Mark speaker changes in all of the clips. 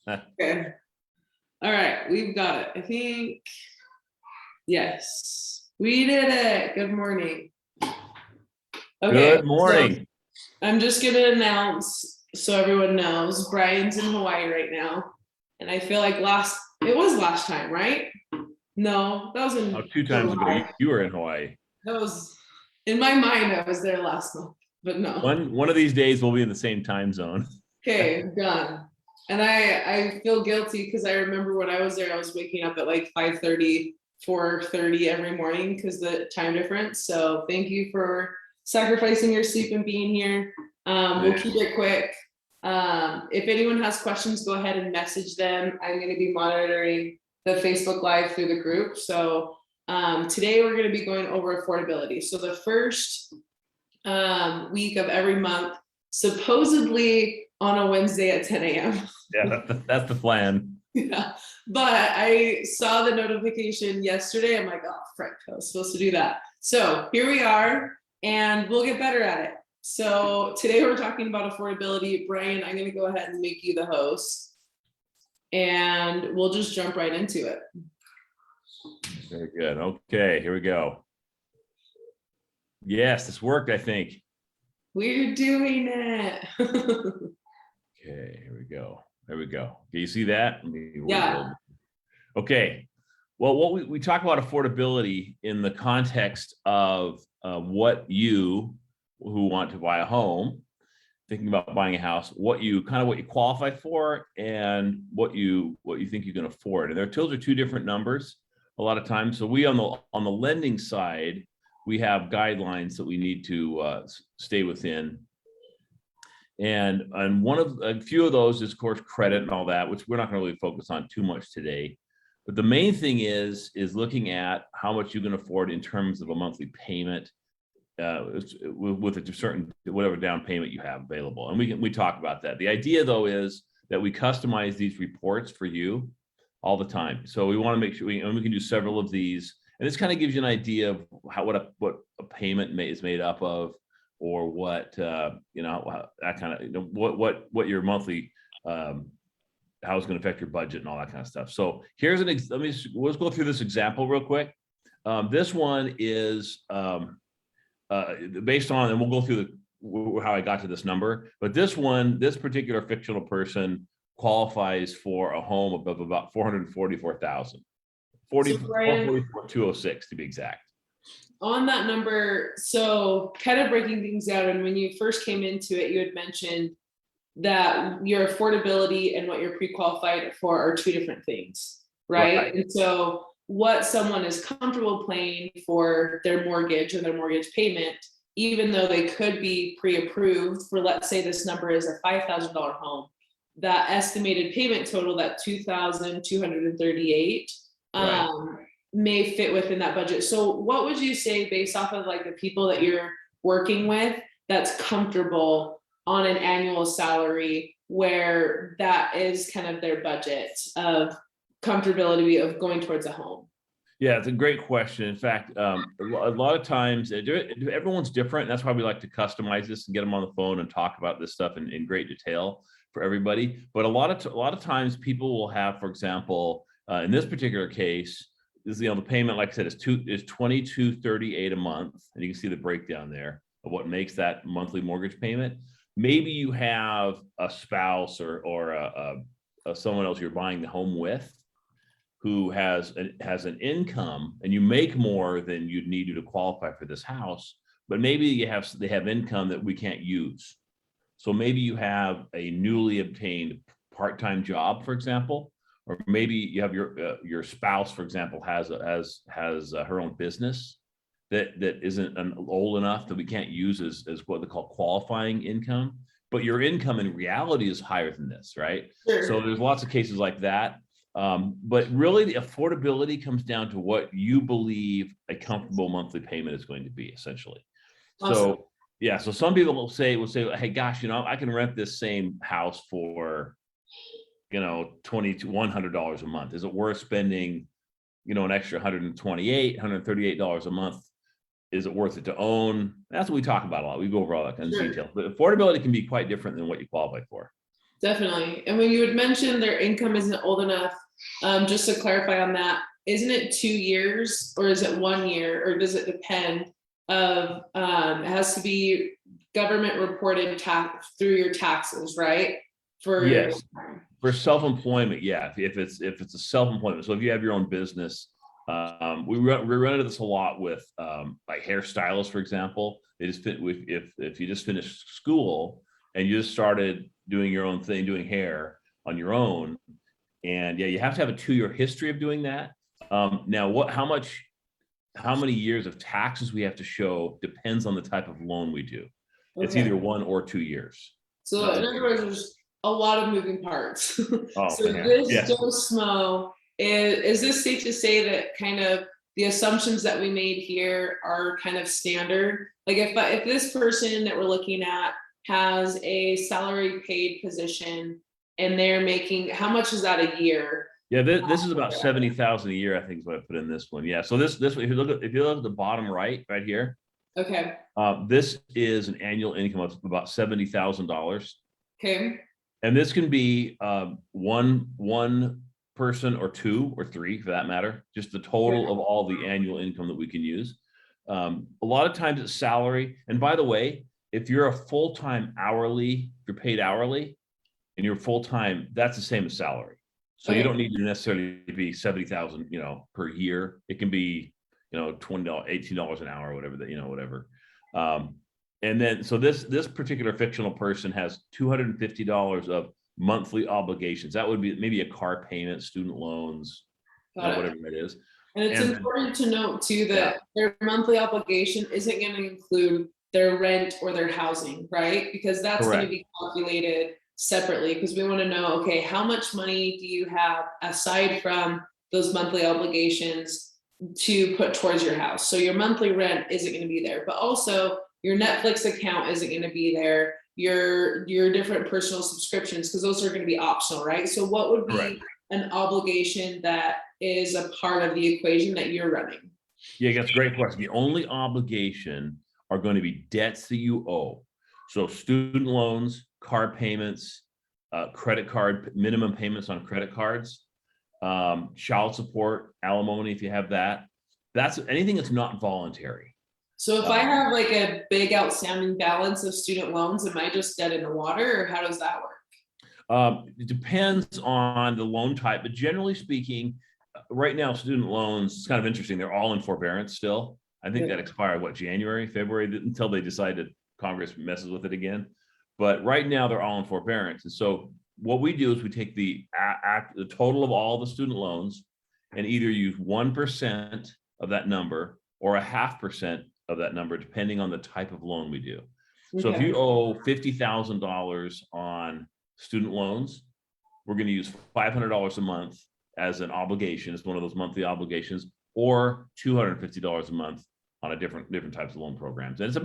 Speaker 1: Okay. All right, we've got it. I think, yes, we did it. Good morning. Okay,
Speaker 2: Good morning.
Speaker 1: so I'm just gonna announce so everyone knows Brian's in Hawaii right now. And I feel like it was last time, right? No, that was in
Speaker 2: 2 times ago,
Speaker 1: July.
Speaker 2: you were in Hawaii.
Speaker 1: That was in my mind, I was there last month, but no.
Speaker 2: One of these days we'll be in the same time zone.
Speaker 1: Okay, done. And I feel guilty because I remember when I was there, I was waking up at like 5:30, 4:30 every morning because the time difference. So thank you for sacrificing your sleep and being here. We'll keep it quick. If anyone has questions, go ahead and message them. I'm going to be monitoring the Facebook Live through the group. So today we're going to be going over affordability. So the first week of every month, supposedly on a Wednesday at 10 a.m.
Speaker 2: Yeah, that's the plan.
Speaker 1: Yeah, but I saw the notification yesterday. I'm like, oh, frick, I was supposed to do that. So here we are, and we'll get better at it. So today we're talking about affordability. Brian, I'm going to go ahead and make you the host, and we'll just jump right into it.
Speaker 2: Very good. Okay, here we go. Yes, this worked, I think.
Speaker 1: We're doing it.
Speaker 2: Okay, here we go. There we go. Can you see that?
Speaker 1: Yeah.
Speaker 2: Okay. Well, what we talk about affordability in the context of what you who want to buy a home, thinking about buying a house, what you qualify for and what you think you can afford. And those are two different numbers a lot of times. So we on the lending side, we have guidelines that we need to stay within. And a few of those is, of course, credit and all that, which we're not going to really focus on too much today. But the main thing is looking at how much you can afford in terms of a monthly payment with a certain whatever down payment you have available. And we talk about that. The idea, though, is that we customize these reports for you all the time. So we want to make sure we can do several of these. And this kind of gives you an idea of what a payment is made up of, or what that kind of what your monthly how it's going to affect your budget and all that kind of stuff. So here's let's go through this example real quick. This one is based on, and we'll go through how I got to this number. But this particular fictional person qualifies for a home of about $444,000, $444,206 to be exact.
Speaker 1: On that number, so kind of breaking things down, and when you first came into it, you had mentioned that your affordability and what you're pre-qualified for are two different things, right? And so what someone is comfortable paying for their mortgage and their mortgage payment, even though they could be pre-approved for, let's say this number is a $5,000 home, that estimated payment total, that $2,238, may fit within that budget. So what would you say, based off of like the people that you're working with, that's comfortable on an annual salary where that is kind of their budget of comfortability of going towards a home?
Speaker 2: Yeah, it's a great question. In fact, a lot of times everyone's different. That's why we like to customize this and get them on the phone and talk about this stuff in great detail for everybody. But a lot of times people will have, for example, in this particular case, the payment, like I said, is $2,238 a month, and you can see the breakdown there of what makes that monthly mortgage payment. Maybe you have a spouse or someone else you're buying the home with who has an income, and you make more than you'd need to qualify for this house, but maybe they have income that we can't use. So maybe you have a newly obtained part-time job, for example, or maybe you have your spouse, for example, has her own business that isn't old enough that we can't use as what they call qualifying income, but your income in reality is higher than this, right? Sure. So there's lots of cases like that. But really the affordability comes down to what you believe a comfortable monthly payment is going to be, essentially. Awesome. So yeah, so some people will say, hey, gosh, I can rent this same house for $2,100 a month. Is it worth spending an extra $138 a month? Is it worth it to own? That's what we talk about a lot. We go over all that kind of detail. But affordability can be quite different than what you qualify for.
Speaker 1: Definitely. And when you had mentioned their income isn't old enough, just to clarify on that, isn't it 2 years or is it 1 year or does it depend of, it has to be government reported tax through your taxes, right? For your
Speaker 2: Yes. For self-employment, yeah. If it's a self-employment, so if you have your own business, we run into this a lot with like hairstylists, for example. They just if you just finished school and you just started doing your own thing, doing hair on your own, and yeah, you have to have a 2-year history of doing that. Now, how many years of taxes we have to show depends on the type of loan we do. It's
Speaker 1: Okay.
Speaker 2: either 1 or 2 years.
Speaker 1: So in other words, there's a lot of moving parts.
Speaker 2: Oh,
Speaker 1: So
Speaker 2: yeah.
Speaker 1: this
Speaker 2: Yes.
Speaker 1: Joe Smo, is this safe to say that kind of the assumptions that we made here are kind of standard? Like if this person that we're looking at has a salary paid position and they're making, how much is that a year?
Speaker 2: Yeah, this is about 70,000 a year, I think is what I put in this one. Yeah. So this if you look at the bottom right here,
Speaker 1: Okay,
Speaker 2: this is an annual income of about $70,000.
Speaker 1: okay,
Speaker 2: And this can be one person or 2 or 3 for that matter, just the total of all the annual income that we can use. A lot of times it's salary. And by the way, if you're a full-time hourly, if you're paid hourly and you're full-time, that's the same as salary. So you
Speaker 1: Okay.
Speaker 2: don't need to necessarily be 70,000, per year. It can be, $20, $18 an hour, whatever that, whatever. And then, so this particular fictional person has $250 of monthly obligations. That would be maybe a car payment, student loans,
Speaker 1: got it.
Speaker 2: whatever it is.
Speaker 1: And it's
Speaker 2: And-
Speaker 1: important to note too
Speaker 2: Yeah.
Speaker 1: that their monthly obligation isn't going to include their rent or their housing, right? Because that's going to
Speaker 2: Correct.
Speaker 1: be calculated separately because we want to know, okay, how much money do you have aside from those monthly obligations to put towards your house? So your monthly rent isn't going to be there, but also your Netflix account isn't going to be there. Your different personal subscriptions, because those are going to be optional, right? So what would be
Speaker 2: Correct.
Speaker 1: an obligation that is a part of the equation that you're running?
Speaker 2: Yeah, that's a great question. The only obligation are going to be debts that you owe. So student loans, car payments, credit card, minimum payments on credit cards, child support, alimony, if you have that. That's anything that's not voluntary.
Speaker 1: So if I have like a big outstanding balance of student loans, am I just dead in the water or how does that work?
Speaker 2: It depends on the loan type, but generally speaking, right now, student loans, it's kind of interesting. They're all in forbearance still. I think that expired, January, February, until they decided Congress messes with it again. But right now they're all in forbearance. And so what we do is we take the total of all the student loans and either use 1% of that number or 0.5% of that number, depending on the type of loan we do. So if you owe $50,000 on student loans, we're going to use $500 a month as an obligation. It's one of those monthly obligations, or $250 a month on a different types of loan programs. And it's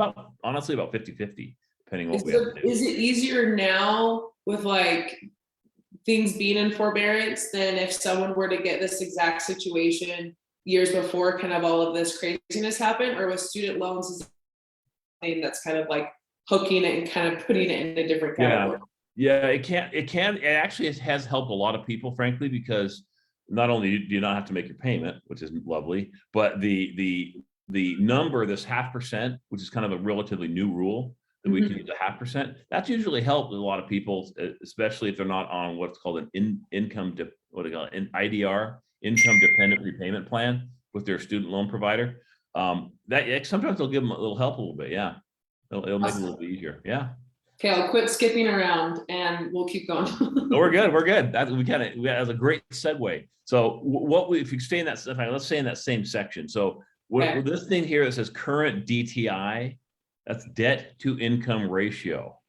Speaker 2: honestly about 50-50, depending on what we have to do.
Speaker 1: Is it easier now with like things being in forbearance than if someone were to get this exact situation years before kind of all of this craziness happened? Or with student loans is something that's kind of like hooking it and kind of putting it in a different category?
Speaker 2: Yeah, it actually has helped a lot of people, frankly, because not only do you not have to make your payment, which is lovely, but the number, this 0.5%, which is kind of a relatively new rule that we can use 0.5%, that's usually helped a lot of people, especially if they're not on what's called an IDR, income dependent repayment plan with their student loan provider. That sometimes they'll give them a little help a little bit. Yeah, it'll make it a little bit easier. Yeah.
Speaker 1: Okay, I'll quit skipping around and we'll keep going.
Speaker 2: No, we're good. We're good. That was a great segue. So if you stay in that, let's stay in that same section. So this thing here that says current DTI, that's debt to income ratio.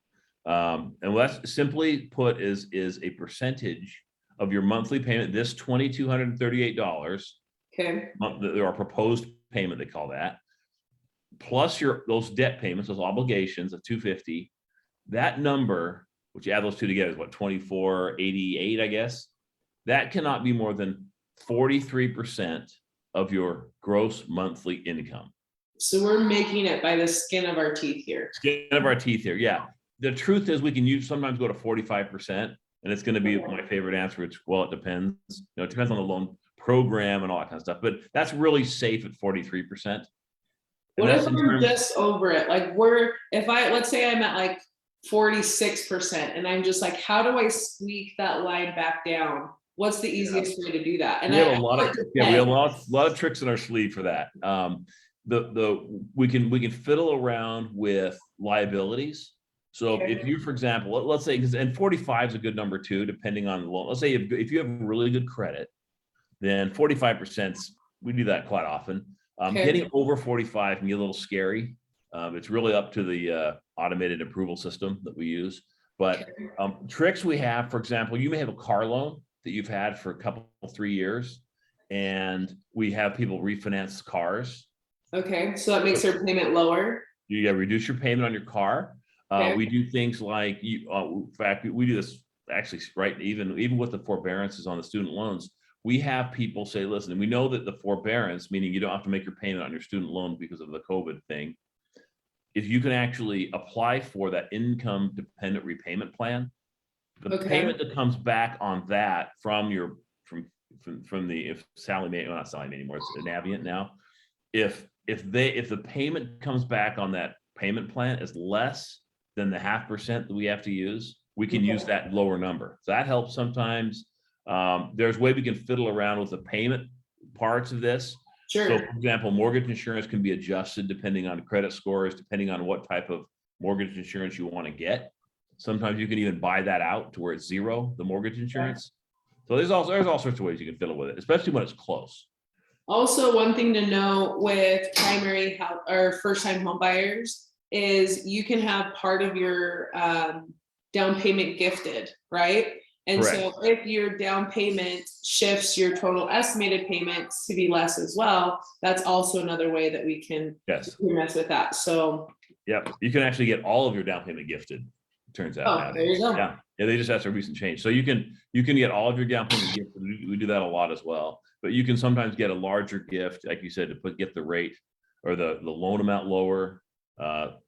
Speaker 2: And that's simply put is a percentage of your monthly payment, this $2,238.
Speaker 1: Okay.
Speaker 2: Our proposed payment, they call that, plus those debt payments, those obligations of $250. That number, which you add those two together, is what, 2488, I guess. That cannot be more than 43% of your gross monthly income.
Speaker 1: So we're making it by the skin of our teeth here.
Speaker 2: Skin of our teeth here, yeah. the truth is we can sometimes go to 45%, and it's going to be my favorite answer. It's, well, it depends. It depends on the loan program and all that kind of stuff, but that's really safe at 43%.
Speaker 1: What if I'm just over it? Like let's say I'm at like 46% and I'm just like, how do I squeak that line back down? What's the easiest way to do that? And
Speaker 2: we have a lot of tricks in our sleeve for that. We can fiddle around with liabilities. So if you, for example, let's say, and 45 is a good number too, depending on the loan. Let's say if you have really good credit, then 45%, we do that quite often. Getting over 45 can get a little scary. It's really up to the automated approval system that we use. But tricks we have, for example, you may have a car loan that you've had for a couple, 3 years, and we have people refinance cars.
Speaker 1: Okay, so that makes their payment lower.
Speaker 2: You reduce your payment on your car. We do things like in fact, we do this actually, right? Even with the forbearances on the student loans, we have people say, listen, we know that the forbearance, meaning you don't have to make your payment on your student loan because of the COVID thing. If you can actually apply for that income dependent repayment plan, the payment that comes back on that from the Sallie Mae, well, not Sallie Mae anymore, it's an Navient now. If the payment comes back on that payment plan is less than the 0.5% that we have to use, we can use that lower number. So that helps sometimes. There's a way we can fiddle around with the payment parts of this.
Speaker 1: Sure.
Speaker 2: So, for example, mortgage insurance can be adjusted depending on credit scores, depending on what type of mortgage insurance you want to get. Sometimes you can even buy that out to where it's zero, the mortgage insurance. So there's all sorts of ways you can fiddle with it, especially when it's close.
Speaker 1: Also, one thing to know with primary house or first-time home buyers is you can have part of your down payment gifted, right? And
Speaker 2: Correct.
Speaker 1: So if your down payment shifts your total estimated payments to be less as well, that's also another way that we can mess with that. So
Speaker 2: yep, you can actually get all of your down payment gifted. It turns out.
Speaker 1: There you go.
Speaker 2: Yeah, they just asked a recent change. So you can get all of your down payment gifted. We do that a lot as well. But you can sometimes get a larger gift, like you said, to get the rate or the loan amount lower.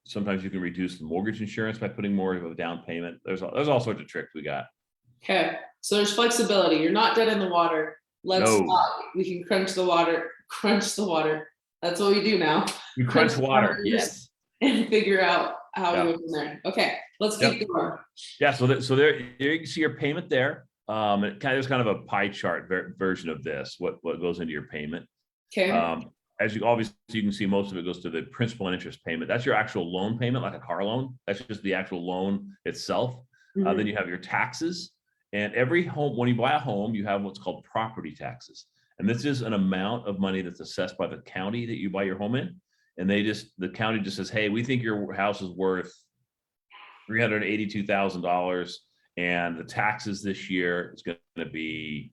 Speaker 2: Sometimes you can reduce the mortgage insurance by putting more of a down payment. There's all sorts of tricks we got.
Speaker 1: Okay, so there's flexibility. You're not dead in the water. We can crunch the water. That's what we do now.
Speaker 2: You crunch water, yes.
Speaker 1: And figure out how we go from there. Okay, let's keep going.
Speaker 2: Yeah, so there you can see your payment there. There's kind of a pie chart version of this, what goes into your payment.
Speaker 1: Okay.
Speaker 2: As you obviously you can see, most of it goes to the principal and interest payment. That's your actual loan payment, like a car loan. That's just the actual loan itself. Then you have your taxes. And every home, when you buy a home, you have what's called property taxes. And this is an amount of money that's assessed by the county that you buy your home in. And the county just says, hey, we think your house is worth $382,000. And the taxes this year is going to be,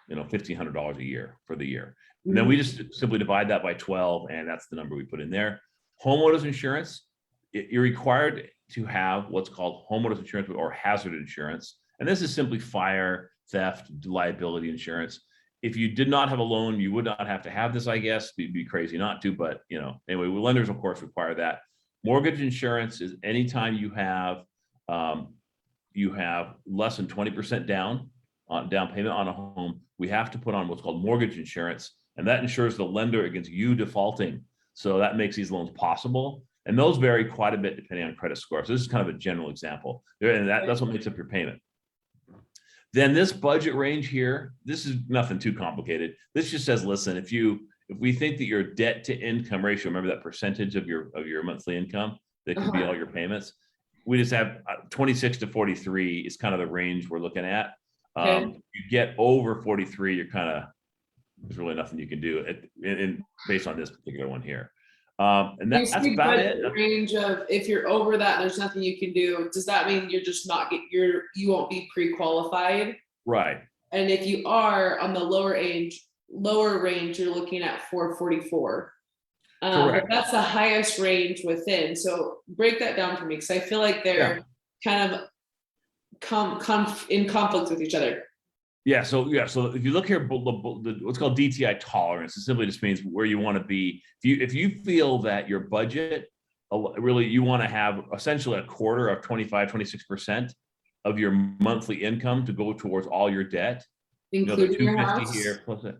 Speaker 2: $1,500 a year for the year. And then we just simply divide that by 12, and that's the number we put in there. Homeowners insurance, you're required to have what's called homeowners insurance or hazard insurance. And this is simply fire, theft, liability insurance. If you did not have a loan, you would not have to have this, I guess. It'd be crazy not to, but anyway, lenders, of course, require that. Mortgage insurance is anytime you have less than 20% down payment on a home, we have to put on what's called mortgage insurance, and that insures the lender against you defaulting. So that makes these loans possible. And those vary quite a bit depending on credit score. So this is kind of a general example. And that's what makes up your payment. Then this budget range here, this is nothing too complicated. This just says, listen, if we think that your debt to income ratio, remember that percentage of your monthly income that could be all your payments, we just have 26 to 43 is kind of the range we're looking at. You get over 43, there's really nothing you can do based on this particular one here. And that's about it.
Speaker 1: Range of, if you're over that, there's nothing you can do. Does that mean you're just you won't be pre-qualified?
Speaker 2: Right.
Speaker 1: And if you are on the lower range, you're looking at 444. But that's the highest range within. So break that down for me, because I feel like they're kind of in conflict with each other.
Speaker 2: So if you look here, what's called DTI tolerance, it simply just means where you want to be. If you feel that your budget really you want to have essentially a quarter of 26% of your monthly income to go towards all your debt. You know, the
Speaker 1: Including your
Speaker 2: 250
Speaker 1: house?
Speaker 2: here plus it.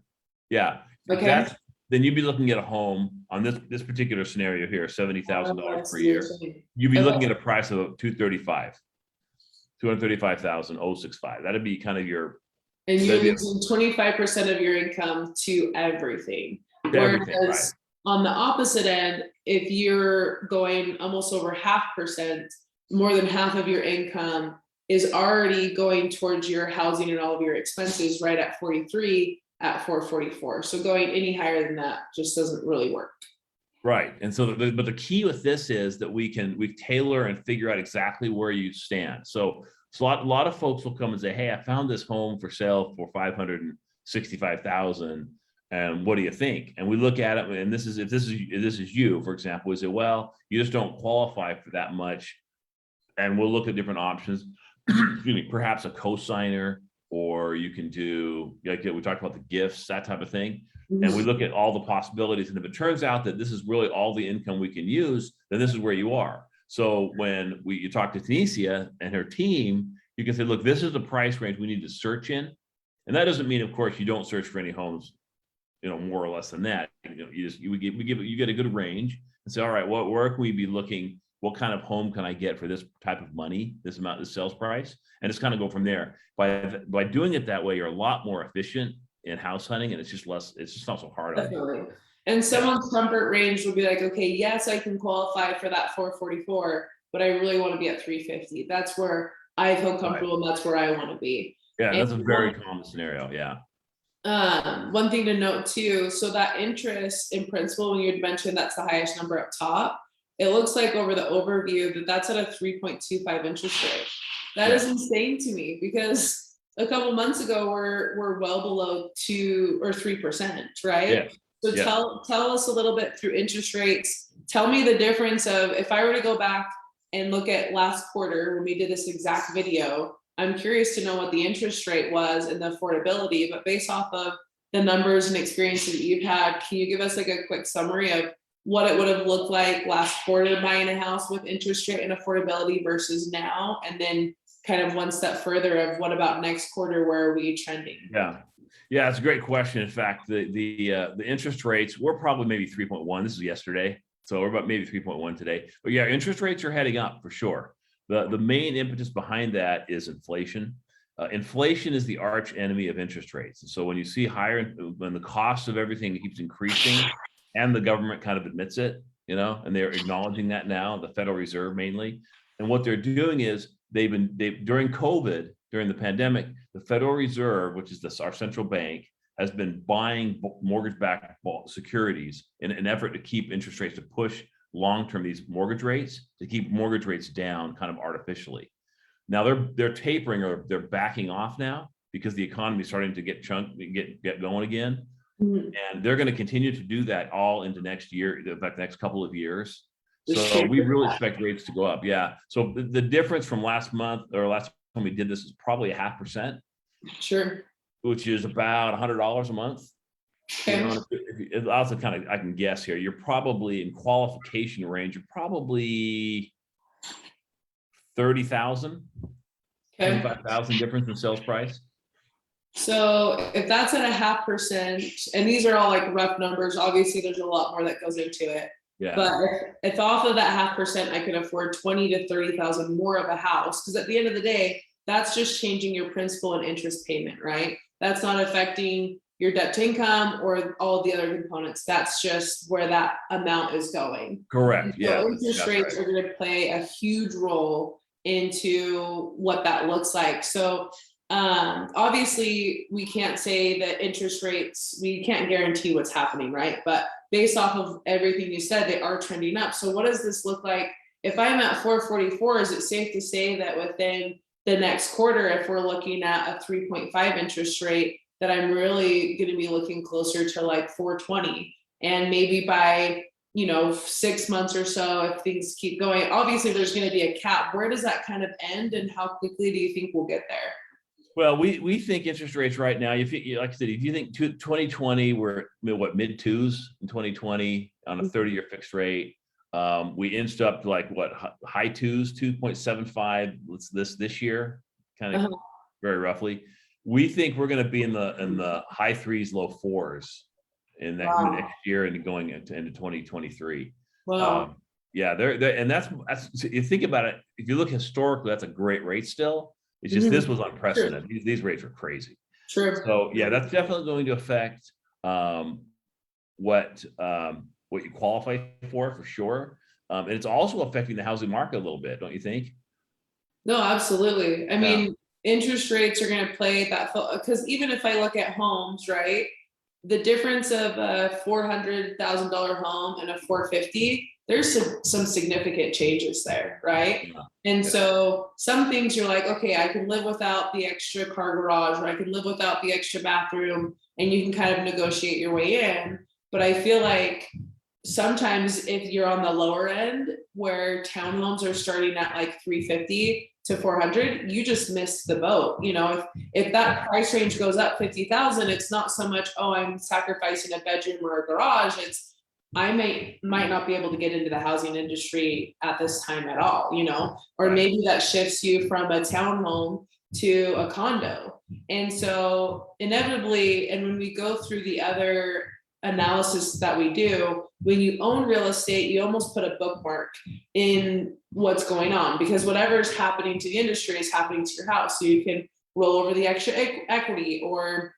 Speaker 2: Yeah,
Speaker 1: Okay.
Speaker 2: then you'd be looking at a home on this particular scenario here,
Speaker 1: I
Speaker 2: $70,000 per
Speaker 1: see what you're
Speaker 2: year.
Speaker 1: saying.
Speaker 2: You'd be looking
Speaker 1: Okay.
Speaker 2: at a price of 235,065. That'd be kind of your,
Speaker 1: And you're
Speaker 2: that'd be
Speaker 1: losing 25% of your income to everything.
Speaker 2: everything, right?
Speaker 1: Whereas on the opposite end, if you're going almost over 0.5%, more than half of your income is already going towards your housing and all of your expenses right at 43 at 444. So going any higher than that just doesn't really work.
Speaker 2: Right. And so, but the key with this is that we tailor and figure out exactly where you stand. So a lot of folks will come and say, hey, I found this home for sale for 565,000. And what do you think? And we look at it, and if this is you, for example, we say, well, you just don't qualify for that much. And we'll look at different options, excuse me, perhaps a co-signer, or you can do, like we talked about the gifts, that type of thing. And we look at all the possibilities. And if it turns out that this is really all the income we can use, then this is where you are. So when you talk to Tanisha and her team, you can say, look, this is the price range we need to search in. And that doesn't mean, of course, you don't search for any homes, more or less than that. You get a good range and say, all right, where can we be looking? What kind of home can I get for this type of money, this amount, this sales price? And just kind of go from there. By doing it that way, you're a lot more efficient in house hunting, and it's just not so hard on you.
Speaker 1: Definitely. And someone's comfort range would be like, okay, yes, I can qualify for that 444, but I really want to be at 350. That's where I feel comfortable, and that's where I want to be.
Speaker 2: Yeah,
Speaker 1: And
Speaker 2: that's a very common scenario. Yeah.
Speaker 1: one thing to note too, so that interest in principal, when you had mentioned that's the highest number up top, it looks like over the overview that's at a 3.25 interest rate. That is insane to me, because a couple months ago we're well below 2 or 3%, right?
Speaker 2: Yeah.
Speaker 1: So tell us a little bit through interest rates. Tell me the difference of, if I were to go back and look at last quarter when we did this exact video, I'm curious to know what the interest rate was and the affordability, but based off of the numbers and experiences that you've had, can you give us like a quick summary of what it would have looked like last quarter buying a house with interest rate and affordability versus now? And then kind of one step further of what about next quarter, where are we trending?
Speaker 2: Yeah, it's a great question. In fact, the interest rates, we're probably maybe 3.1. This is yesterday, so we're about maybe 3.1 today. But yeah, interest rates are heading up for sure. The main impetus behind that is inflation. Inflation is the arch enemy of interest rates. And so when you see when the cost of everything keeps increasing, and the government kind of admits it, and they're acknowledging that now, the Federal Reserve mainly. And what they're doing is during COVID, during the pandemic, the Federal Reserve, which is our central bank, has been buying mortgage-backed securities in an effort to keep interest rates, to push long-term these mortgage rates, to keep mortgage rates down kind of artificially. Now they're tapering, or they're backing off now, because the economy is starting to get going again. And they're going to continue to do that all into next year, in fact, the next couple of years. So we really expect rates to go up. Yeah. So the difference from last month, or last time we did this, is probably 0.5%.
Speaker 1: Sure.
Speaker 2: Which is about $100 a month.
Speaker 1: Okay.
Speaker 2: Also kind of, I can guess here, you're probably in qualification range, you're probably 30,000, 25,000 difference in sales price.
Speaker 1: So if that's at 0.5%, and these are all like rough numbers, obviously there's a lot more that goes into it.
Speaker 2: Yeah.
Speaker 1: But if off of that 0.5%, I could afford 20 to 30,000 more of a house, because at the end of the day, that's just changing your principal and interest payment, right? That's not affecting your debt to income or all of the other components. That's just where that amount is going.
Speaker 2: Correct.
Speaker 1: So
Speaker 2: Yeah.
Speaker 1: interest rates are going to play a huge role into what that looks like. So obviously we can't say that interest rates, we can't guarantee what's happening, right? But based off of everything you said, they are trending up. So what does this look like? If I'm at 444, is it safe to say that within the next quarter, if we're looking at a 3.5 interest rate, that I'm really going to be looking closer to like 420? And maybe by 6 months or so, if things keep going, obviously there's going to be a cap. Where does that kind of end, and how quickly do you think we'll get there?
Speaker 2: Well, we think interest rates right now, like I said, if you think 2020, we're mid twos in 2020 on a 30-year fixed rate. We inched up to like what, high twos, 2.75 this year, kind of very roughly. We think we're going to be in the high threes, low fours in the
Speaker 1: Wow.
Speaker 2: next year and going into 2023.
Speaker 1: Wow.
Speaker 2: Yeah, and that's you think about it. If you look historically, that's a great rate still. It's just this was unprecedented. These rates are crazy.
Speaker 1: True.
Speaker 2: So yeah, that's definitely going to affect what you qualify for sure. And it's also affecting the housing market a little bit, don't you think?
Speaker 1: No, absolutely. I
Speaker 2: Yeah.
Speaker 1: mean, interest rates are going to play that, because even if I look at homes, right, the difference of a $400,000 home and a 450, there's some significant changes there, right?
Speaker 2: Yeah.
Speaker 1: And
Speaker 2: Yeah.
Speaker 1: so some things you're like, okay, I can live without the extra car garage, or I can live without the extra bathroom, and you can kind of negotiate your way in. But I feel like sometimes if you're on the lower end where townhomes are starting at like 350 to 400, you just missed the boat. You know, if that price range goes up 50,000, it's not so much, oh, I'm sacrificing a bedroom or a garage. It's, I might not be able to get into the housing industry at this time at all, you know, or maybe that shifts you from a townhome to a condo. And so inevitably, and when we go through the other analysis that we do, when you own real estate, you almost put a bookmark in what's going on, because whatever's happening to the industry is happening to your house. So you can roll over the extra equity, or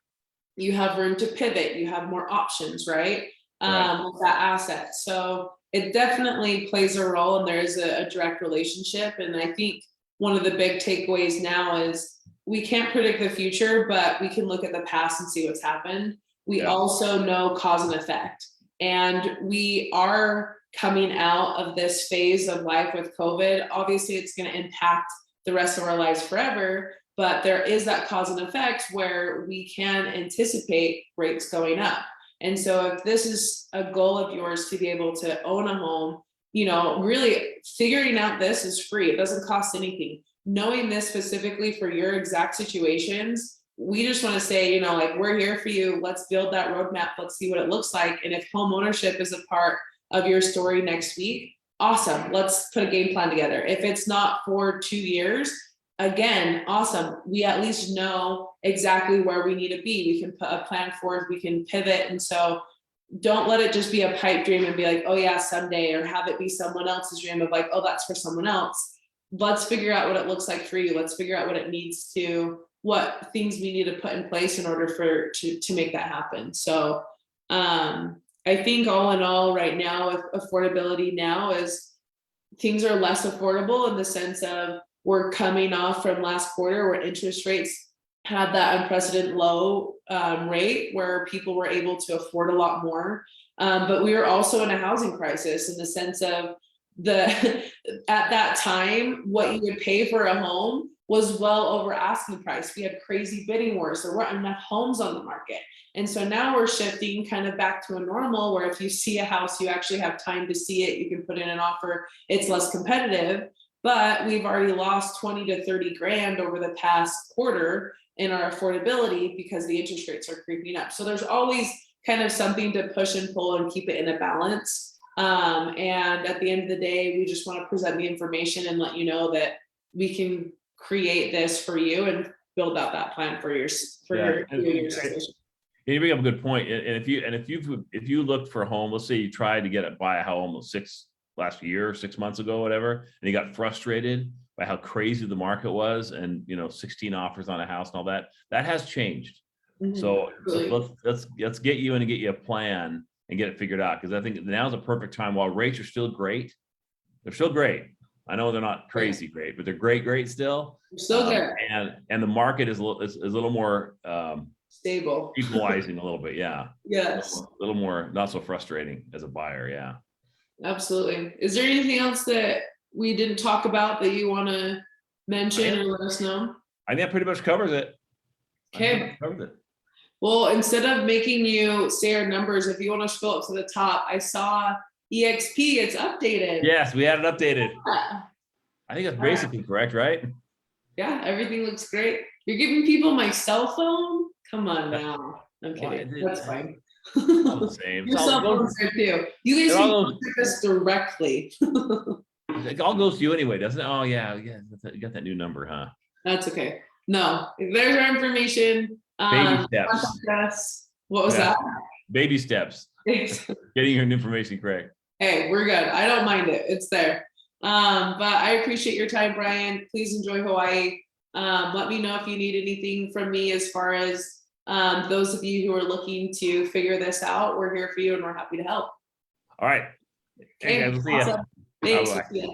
Speaker 1: you have room to pivot, you have more options, right? With that asset. So it definitely plays a role, and there is a direct relationship. And I think one of the big takeaways now is we can't predict the future, but we can look at the past and see what's happened. We also know cause and effect. And we are coming out of this phase of life with COVID. Obviously, it's going to impact the rest of our lives forever, but there is that cause and effect where we can anticipate rates going up. And so if this is a goal of yours to be able to own a home, you know, really figuring out this is free. It doesn't cost anything. Knowing this specifically for your exact situations, we just want to say, you know, like, we're here for you. Let's build that roadmap. Let's see what it looks like. And if home ownership is a part of your story next week, awesome. Let's put a game plan together. If it's not for 2 years, again, awesome. We at least know exactly where we need to be. We can put a plan forward, we can pivot. And so don't let it just be a pipe dream and be like, oh yeah, someday, or have it be someone else's dream of like, oh, that's for someone else. Let's figure out what it looks like for you. Let's figure out what it needs to, what things we need to put in place in order to make that happen. So I think all in all right now with affordability now is things are less affordable in the sense of we're coming off from last quarter where interest rates had that unprecedented low rate where people were able to afford a lot more. But we were also in a housing crisis in the sense of at that time, what you would pay for a home was well over asking price. We had crazy bidding wars. There weren't enough homes on the market. And so now we're shifting kind of back to a normal where if you see a house, you actually have time to see it. You can put in an offer. It's less competitive, but we've already lost 20 to 30 grand over the past quarter in our affordability because the interest rates are creeping up. So there's always kind of something to push and pull and keep it in a balance. And at the end of the day, we just want to present the information and let you know that we can create this for you and build out that plan for your situation.
Speaker 2: You bring up a good point. And if you looked for a home, let's say you tried to buy a home last year, 6 months ago, whatever, and you got frustrated by how crazy the market was, and 16 offers on a house and all that has changed. Mm-hmm. So let's get you in and get you a plan and get it figured out, because I think now's a perfect time. While rates are still great, they're still great. I know they're not crazy great, but they're great still.
Speaker 1: Still good.
Speaker 2: And the market is a little more
Speaker 1: stable,
Speaker 2: equalizing a little bit. Yeah.
Speaker 1: Yes.
Speaker 2: A little more not so frustrating as a buyer. Yeah.
Speaker 1: Absolutely. Is there anything else that we didn't talk about that you want to mention or let us know?
Speaker 2: I think that pretty much covers it.
Speaker 1: Okay. Well, instead of making you say our numbers, if you want to scroll up to the top, I saw EXP, it's updated.
Speaker 2: Yes, we had it updated. Yeah. I think that's basically correct, right?
Speaker 1: Yeah, everything looks great. You're giving people my cell phone? Come on now. I'm kidding. That's fine.
Speaker 2: All the same.
Speaker 1: Your
Speaker 2: It's
Speaker 1: cell
Speaker 2: all,
Speaker 1: phone's there too. You guys
Speaker 2: it
Speaker 1: can
Speaker 2: all
Speaker 1: contact us directly.
Speaker 2: it all goes to you anyway, doesn't it? Oh yeah, yeah. You got that new number, huh?
Speaker 1: That's okay. No, there's our information.
Speaker 2: Baby steps.
Speaker 1: Contact us. What was
Speaker 2: Yeah.
Speaker 1: that?
Speaker 2: Baby steps. Getting your information correct.
Speaker 1: Hey, we're good. I don't mind it. It's there. But I appreciate your time, Brian. Please enjoy Hawaii. Let me know if you need anything from me as far as those of you who are looking to figure this out. We're here for you and we're happy to help.
Speaker 2: All right. Hey
Speaker 1: Okay,
Speaker 2: guys, we'll see ya.
Speaker 1: awesome. Thanks.
Speaker 2: Bye-bye.
Speaker 1: See ya.